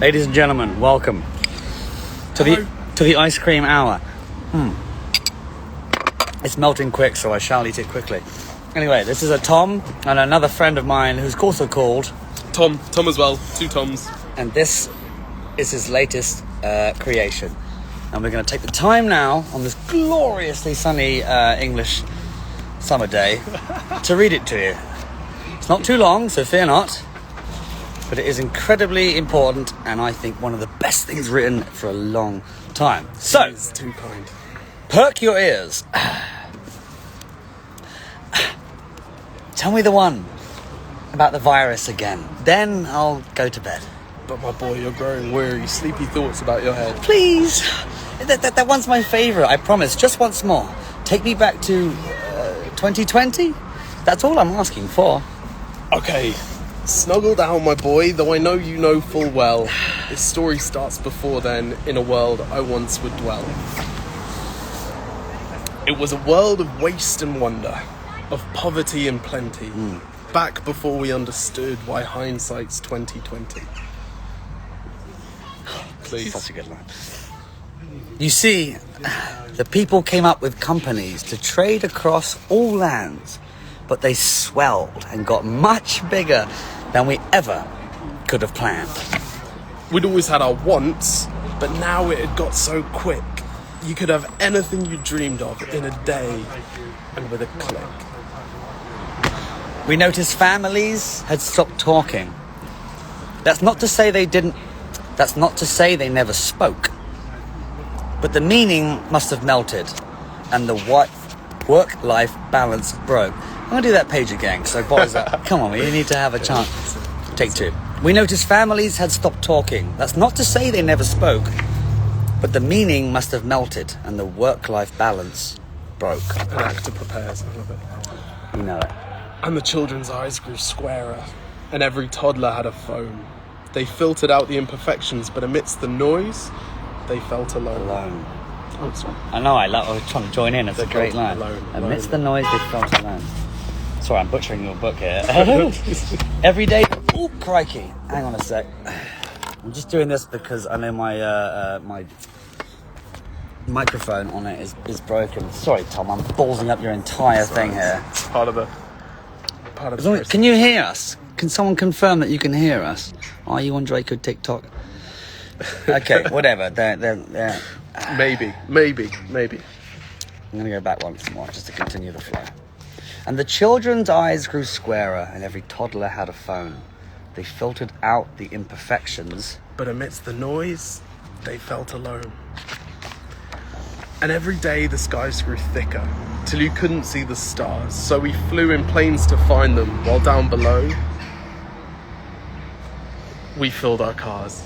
Ladies and gentlemen, welcome to the ice cream hour. It's melting quick, so I shall eat it quickly. Anyway, this is a Tom and another friend of mine who's also called Tom as well, 2 Toms. And this is his latest creation. And we're going to take the time now on this gloriously sunny English summer day to read it to you. It's not too long, so fear not. But it is incredibly important, and I think one of the best things written for a long time. So, It's too kind. perk your ears. Tell me the one about the virus again. Then I'll go to bed. But my boy, you're growing weary. Sleepy thoughts about your head. Please. That one's my favourite, I promise. Just once more. Take me back to 2020. That's all I'm asking for. Okay, snuggle down, my boy, though I know you know full well. This story starts before then, in a world I once would dwell. It was a world of waste and wonder, of poverty and plenty, back before we understood why hindsight's 2020. Please. Such a good line. You see, the people came up with companies to trade across all lands, but they swelled and got much bigger than we ever could have planned. We'd always had our wants, but now it had got so quick. You could have anything you dreamed of in a day and with a click. We noticed families had stopped talking. That's not to say they didn't. That's not to say they never spoke. But the meaning must have melted, and the work-life balance broke. I'm going to do that page again, because I boys up. Come on, you need to have a chance. Take 2. We noticed families had stopped talking. That's not to say they never spoke, but the meaning must have melted, and the work-life balance broke. An actor prepares, I love it. You know it. And the children's eyes grew squarer, and every toddler had a phone. They filtered out the imperfections, but amidst the noise, they felt alone. Alone. Oh, sorry. I know, I was trying to join in. It's a great line. Alone. Amidst the noise, they felt alone. Sorry, I'm butchering your book here. Every day. Oh, crikey. Hang on a sec. I'm just doing this because I know my my microphone on it is broken. Sorry, Tom, I'm ballsing up your entire thing here. It's part of the process. Can you hear us? Can someone confirm that you can hear us? Are you on Draco TikTok? Okay, whatever. They're Maybe. I'm going to go back once more just to continue the flow. And the children's eyes grew squarer, and every toddler had a phone. They filtered out the imperfections, But amidst the noise, they felt alone. And every day the skies grew thicker, till you couldn't see the stars. So we flew in planes to find them, while down below, we filled our cars.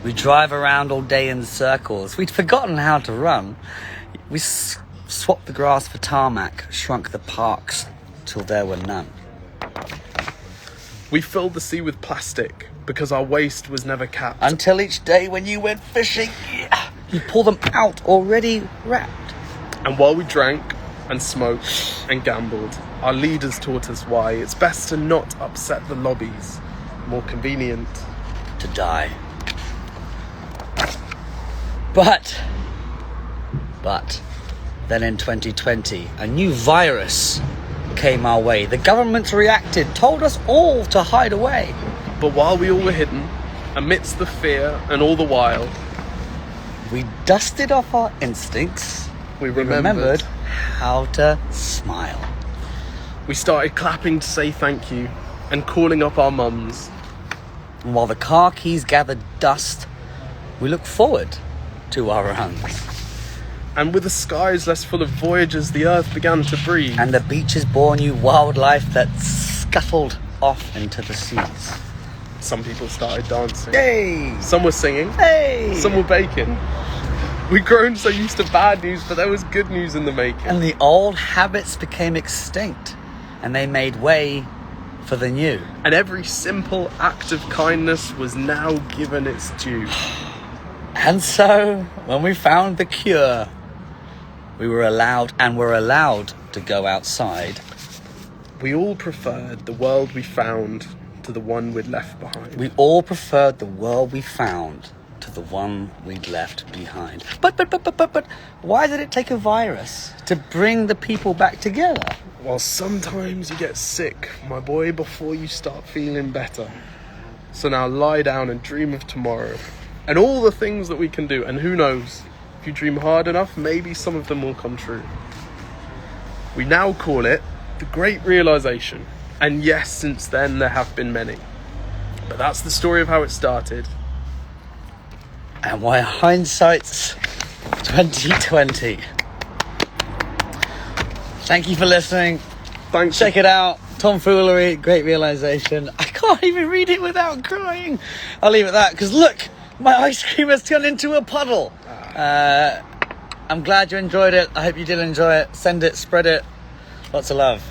we drive around all day in circles. We'd forgotten how to run. We swapped the grass for tarmac, shrunk the parks till there were none. We filled the sea with plastic, because our waste was never capped. Until each day when you went fishing, you pull them out already wrapped. And while we drank and smoked and gambled, our leaders taught us why it's best to not upset the lobbies. More convenient To die. But then in 2020, a new virus came our way. The government reacted, told us all to hide away. But while we all were hidden, amidst the fear and all the while, We dusted off our instincts. we We remembered how to smile. We started clapping to say thank you and calling up our mums. And while the car keys gathered dust, we looked forward to our runs. And with the skies less full of voyagers, the earth began to breathe. And the beaches bore new wildlife that scuttled off into the seas. Some people started dancing. Yay! Some were singing. Hey! Some were baking. We'd grown so used to bad news, but there was good news in the making. And the old habits became extinct, and they made way for the new. And every simple act of kindness was now given its due. And so, when we found the cure, we were allowed to go outside. We all preferred the world we found to the one we'd left behind. We all preferred the world we found to the one we'd left behind. But, why did it take a virus to bring the people back together? Well, sometimes you get sick, my boy, before you start feeling better. So now lie down and dream of tomorrow and all the things that we can do. And who knows, if you dream hard enough, maybe some of them will come true. We now call it the Great Realization. And yes, since then there have been many. But that's the story of how it started. And why hindsight's 2020. Thank you for listening. Thanks. Check it out. Tomfoolery, Great Realization. I can't even read it without crying. I'll leave it at that, because look, my ice cream has turned into a puddle. I'm glad you enjoyed it. I hope you did enjoy it. Send it, spread it. Lots of love.